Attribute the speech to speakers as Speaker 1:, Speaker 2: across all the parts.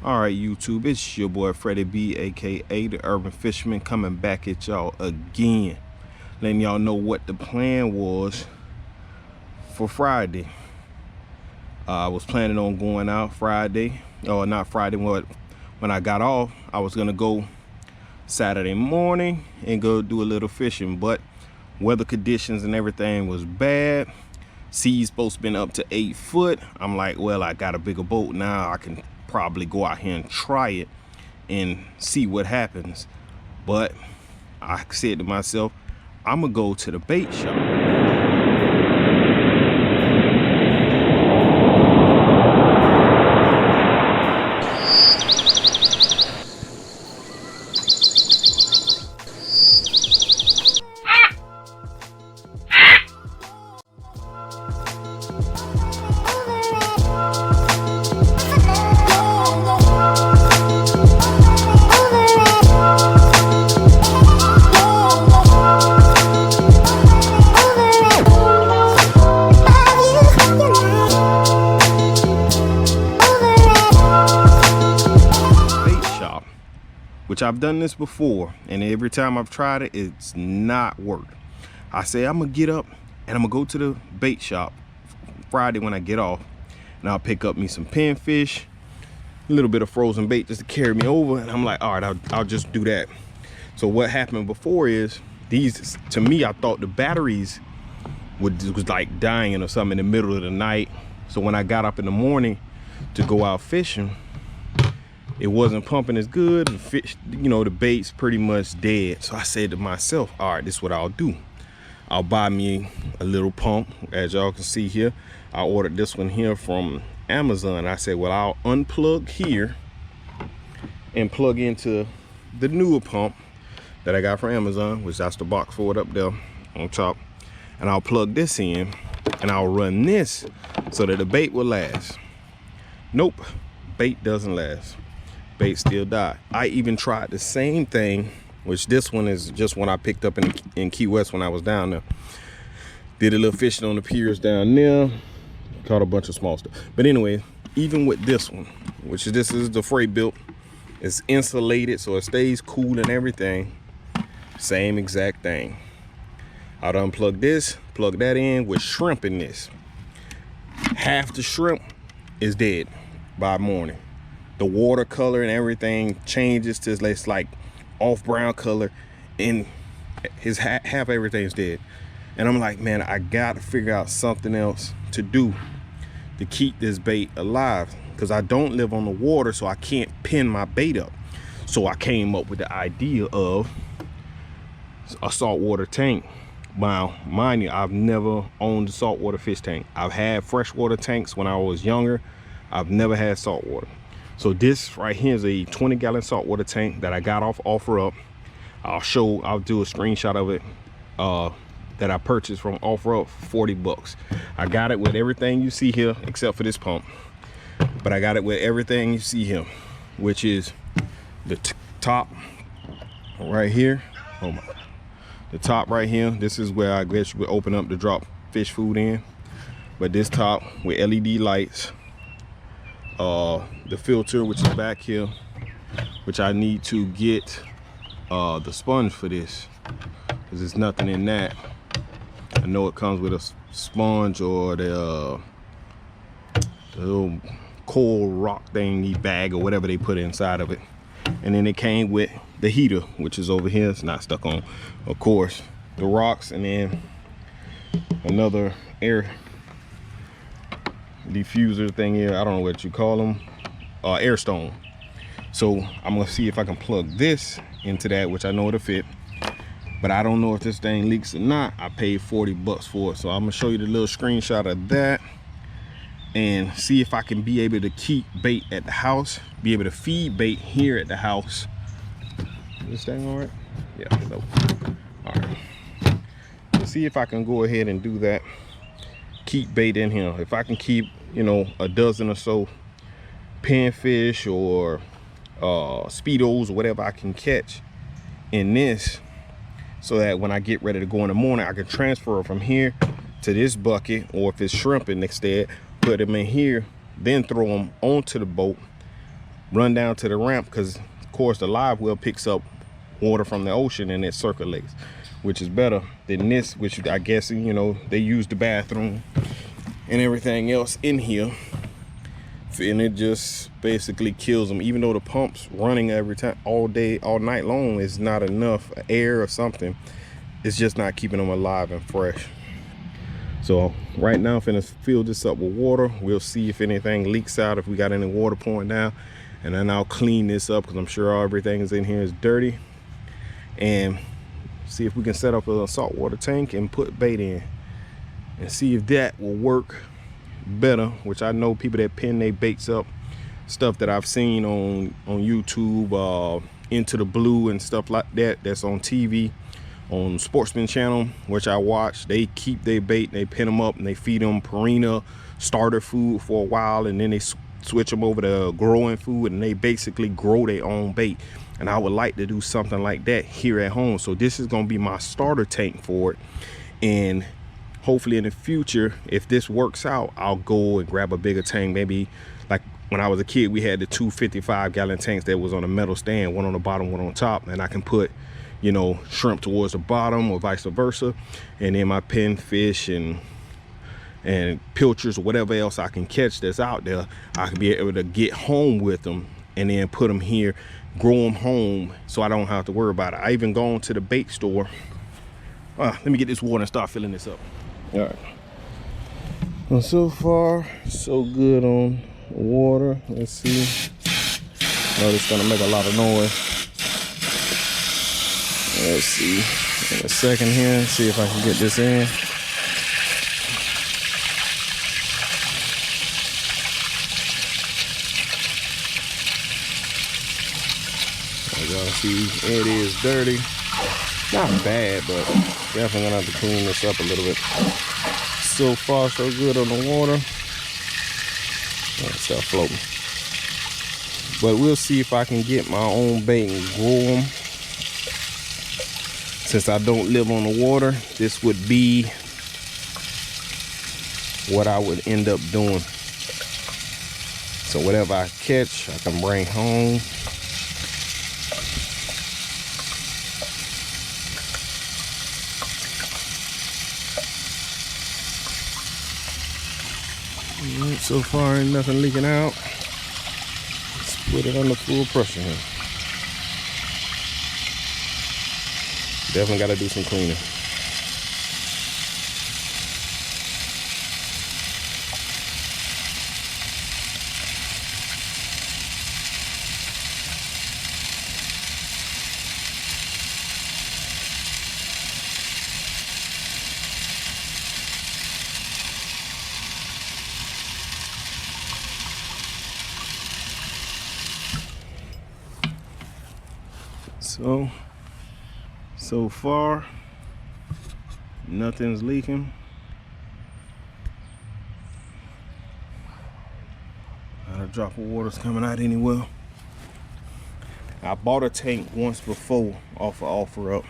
Speaker 1: All right, YouTube, it's your boy Freddie B, aka the Urban Fisherman, coming back at y'all again, letting y'all know what the plan was for Friday. I was planning on going out Friday, or not Friday, but when I got off, I was gonna go Saturday morning and go do a little fishing, but weather conditions and everything was bad. Sea's supposed to been up to 8 foot. I'm like, well, I got a bigger boat now. I can probably go out here and try it and see what happens. But I said to myself, I'm gonna go to the bait shop. Which I've done this before, and every time I've tried it, it's not worked. I say I'm gonna get up and I'm gonna go to the bait shop Friday when I get off, and I'll pick up me some pinfish, a little bit of frozen bait just to carry me over. And I'm like, all right, I'll just do that. So what happened before is, these, to me, I thought the batteries was like dying or something in the middle of the night. So when I got up in the morning to go out fishing, it wasn't pumping as good. The fish, you know, the bait's pretty much dead. So I said to myself, all right, this is what I'll do. I'll buy me a little pump. As y'all can see here, I ordered this one here from Amazon. I said, well, I'll unplug here and plug into the newer pump that I got from Amazon, which that's the box for it up there on top. And I'll plug this in and I'll run this so that the bait will last. Nope, bait doesn't last. Bait still died. I even tried the same thing, which this one is just one I picked up in Key West when I was down there. Did a little fishing on the piers down there, caught a bunch of small stuff. But anyway, even with this one, which is, this is the freight built, it's insulated so it stays cool and everything. Same exact thing. I'd unplug this, plug that in with shrimp in this. Half the shrimp is dead by morning. The water color and everything changes to it's like off brown color, and his half everything's dead. And I'm like, man, I got to figure out something else to do to keep this bait alive, because I don't live on the water, so I can't pin my bait up. So I came up with the idea of a saltwater tank. Now, mind you, I've never owned a saltwater fish tank. I've had freshwater tanks when I was younger. I've never had saltwater. So this right here is a 20-gallon saltwater tank that I got off OfferUp. I'll do a screenshot of it that I purchased from OfferUp for 40 bucks. I got it with everything you see here except for this pump. But I got it with everything you see here, which is the top right here. Oh my. The top right here, this is where I guess you would open up to drop fish food in. But this top with LED lights, the filter, which is back here, which I need to get the sponge for this, because there's nothing in that. I know it comes with a sponge or the little coral rock thingy bag or whatever they put inside of it. And then it came with the heater, which is over here. It's not stuck on, of course, the rocks, and then another air diffuser thing here. I don't know what you call them, air stone. So I'm gonna see if I can plug this into that, which I know it'll fit, but I don't know if this thing leaks or not. I paid 40 bucks for it, so I'm gonna show you the little screenshot of that and see if I can be able to keep bait at the house, be able to feed bait here at the house. Is this thing all right? Yeah, no. All right, let's see if I can go ahead and do that. Keep bait in here. If I can keep, you know, a dozen or so pinfish or speedos or whatever I can catch in this, so that when I get ready to go in the morning, I can transfer it from here to this bucket, or if it's shrimping instead, put them in here, then throw them onto the boat run down to the ramp, because of course the live well picks up water from the ocean and it circulates, which is better than this, which I guess, you know, they use the bathroom and everything else in here, and it just basically kills them. Even though the pump's running every time, all day, all night long, is not enough air or something. It's just not keeping them alive and fresh. So right now I'm finna fill this up with water. We'll see if anything leaks out, if we got any water pouring down, and then I'll clean this up, because I'm sure everything is in here is dirty, and see if we can set up a saltwater tank and put bait in and see if that will work better. Which I know people that pin their baits up, stuff that I've seen on YouTube, Into the Blue and stuff like that, that's on TV, on Sportsman Channel, which I watch. They keep their bait, they pin them up, and they feed them Purina starter food for a while, and then they switch them over to growing food, and they basically grow their own bait. And I would like to do something like that here at home. So this is going to be my starter tank for it, and hopefully in the future, if this works out, I'll go and grab a bigger tank. Maybe like when I was a kid, we had the 255-gallon tanks that was on a metal stand, one on the bottom, one on top, and I can put, you know, shrimp towards the bottom or vice versa, and then my pinfish and pilchards or whatever else I can catch that's out there, I can be able to get home with them and then put them here, grow them home, so I don't have to worry about it. I even gone to the bait store. Let me get this water and start filling this up. All right. Well, so far so good on water. Let's see. Oh, it's gonna make a lot of noise. Let's see in a second here, see if I can get this in. As y'all see, it is dirty. Not bad, but definitely gonna have to clean this up a little bit. So far so good on the water. Start floating. But we'll see if I can get my own bait and grow them. Since I don't live on the water, this would be what I would end up doing. So whatever I catch, I can bring home. All right, so far ain't nothing leaking out. Let's put it under full pressure here. Definitely got to do some cleaning. So far, nothing's leaking. Not a drop of water's coming out anywhere. I bought a tank once before off of OfferUp,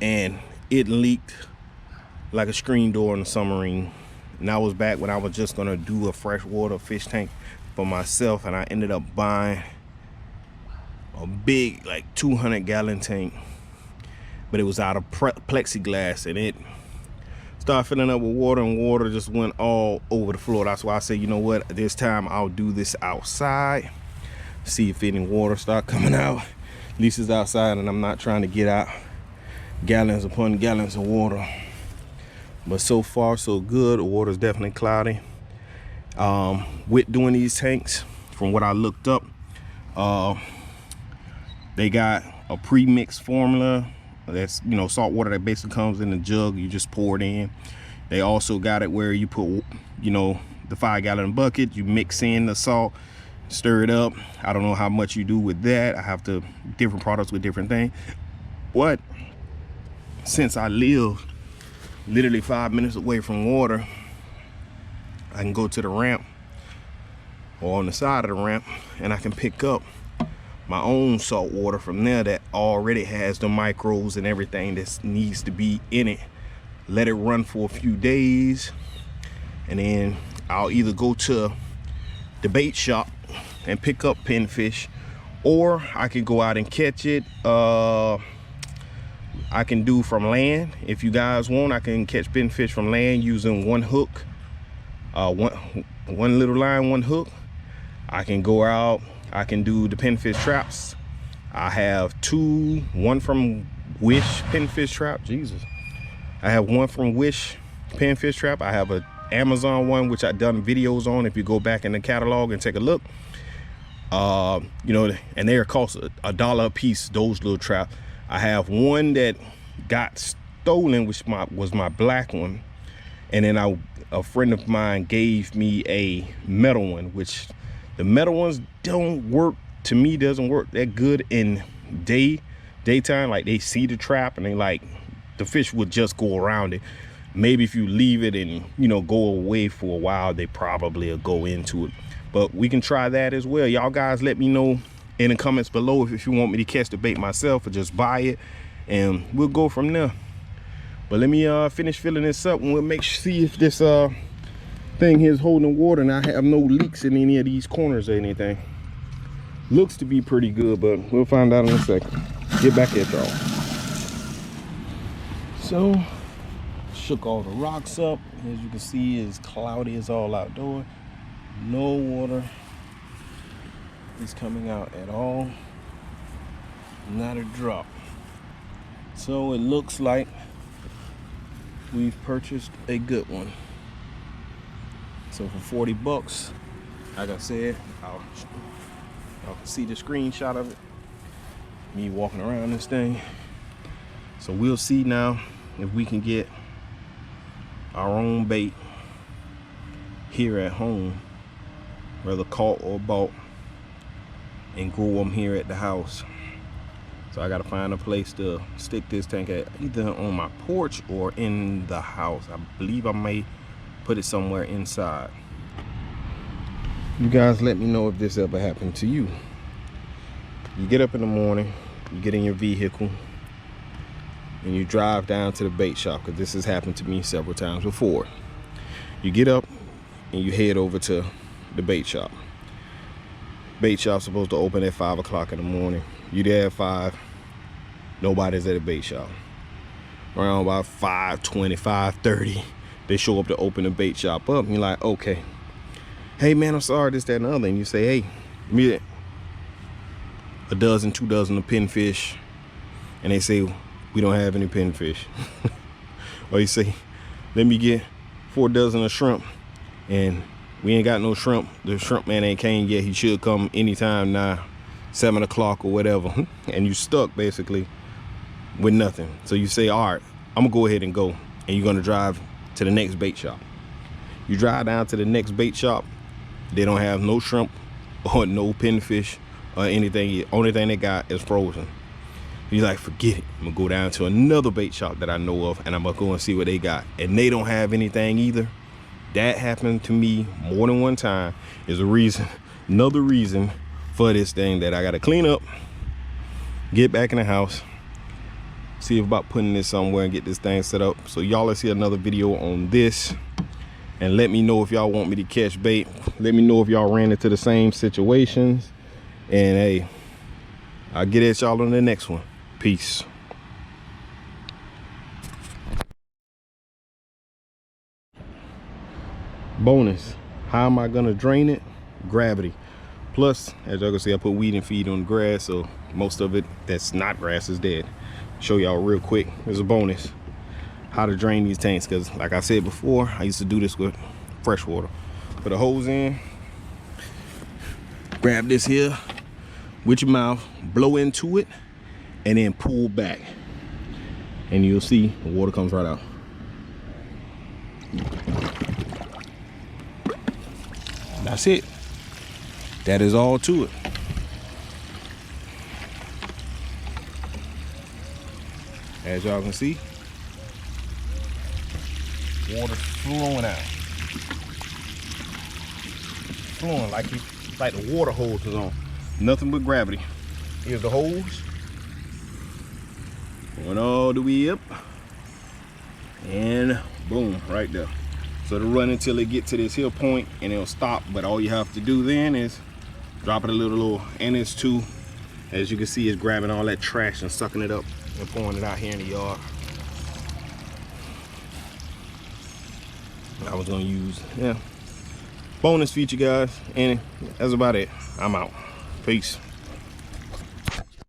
Speaker 1: and it leaked like a screen door in a submarine. And that was back when I was just gonna do a freshwater fish tank for myself, and I ended up buying a big, like 200-gallon tank, but it was out of plexiglass, and it started filling up with water, and water just went all over the floor. That's why I say, you know what, this time I'll do this outside, see if any water start coming out. At least it's outside, and I'm not trying to get out gallons upon gallons of water. But so far so good. The water's definitely cloudy. With doing these tanks, from what I looked up, they got a pre-mixed formula that's, you know, salt water that basically comes in a jug, you just pour it in. They also got it where you put, you know, the 5-gallon bucket, you mix in the salt, stir it up. I don't know how much you do with that. I have to different products with different things. But since I live literally 5 minutes away from water, I can go to the ramp or on the side of the ramp, and I can pick up my own salt water from there that already has the microbes and everything that needs to be in it. Let it run for a few days, and then I'll either go to the bait shop and pick up pinfish, or I can go out and catch it. I can do from land. If you guys want, I can catch pinfish from land using one hook, one little line, one hook. I can go out, I can do the pinfish traps. I have two, one from Wish pinfish trap. Jesus, I have one from Wish pinfish trap. I have a Amazon one, which I've done videos on. If you go back in the catalog and take a look, you know, and they cost $1 a piece, those little traps. I have one that got stolen, which was my black one, and then a friend of mine gave me a metal one, which the metal ones don't work, to me doesn't work that good in daytime. Like, they see the trap and they like, the fish would just go around it. Maybe if you leave it and, you know, go away for a while, they probably will go into it. But we can try that as well. Y'all guys let me know in the comments below if you want me to catch the bait myself or just buy it, and we'll go from there. But let me finish filling this up, and we'll see if this thing here is holding water and I have no leaks in any of these corners or anything. Looks to be pretty good, but we'll find out in a second. Get back at y'all. So, shook all the rocks up. As you can see, it's cloudy as all outdoor. No water is coming out at all. Not a drop. So it looks like we've purchased a good one. So for 40 bucks, like I said, y'all can see the screenshot of it, me walking around this thing. So we'll see now if we can get our own bait here at home, whether caught or bought, and grow them here at the house. So I gotta find a place to stick this tank at, either on my porch or in the house. I believe I may put it somewhere inside. You guys let me know if this ever happened to you. You get up in the morning, you get in your vehicle, and you drive down to the bait shop, because this has happened to me several times before. You get up and you head over to the bait shop. Bait shop's supposed to open at 5 o'clock in the morning. You there at 5, nobody's at the bait shop. Around about 5:20, 5:30, they show up to open the bait shop up, and you're like, okay, hey man, I'm sorry, this, that, and the other. And you say, hey, give me a dozen, 2 dozen of pinfish. And they say, we don't have any pinfish. Or you say, let me get 4 dozen of shrimp, and we ain't got no shrimp. The shrimp man ain't came yet. He should come anytime now, 7 o'clock or whatever. And you stuck basically with nothing. So you say, all right, I'm gonna go ahead and go. And you're gonna drive to the next bait shop. You drive down to the next bait shop, they don't have no shrimp or no pinfish or anything. The only thing they got is frozen. You're like, forget it. I'm gonna go down to another bait shop that I know of, and I'm gonna go and see what they got. And they don't have anything either. That happened to me more than one time. Is a reason, another reason for this thing that I gotta clean up, get back in the house, see about putting this somewhere and get this thing set up. So y'all, let's see another video on this, and let me know if y'all want me to catch bait. Let me know if y'all ran into the same situations, and hey, I'll get at y'all on the next one. Peace. Bonus, how am I gonna drain it? Gravity. Plus, as y'all can see, I put weed and feed on the grass, so most of it that's not grass is dead. Show y'all real quick, there's a bonus, how to drain these tanks, because like I said before, I used to do this with fresh water. Put a hose in, grab this here with your mouth, blow into it, and then pull back, and you'll see the water comes right out. That's it. That is all to it. As y'all can see, water flowing out. Flowing like the water hose is on. Nothing but gravity. Here's the hose. Going all the way up. And boom, right there. So to run until it get to this hill point and it'll stop. But all you have to do then is Drop it a little, and it's too, as you can see, it's grabbing all that trash and sucking it up and pouring it out here in the yard. I was gonna use, yeah, bonus feature, guys, and that's about it. I'm out. Peace.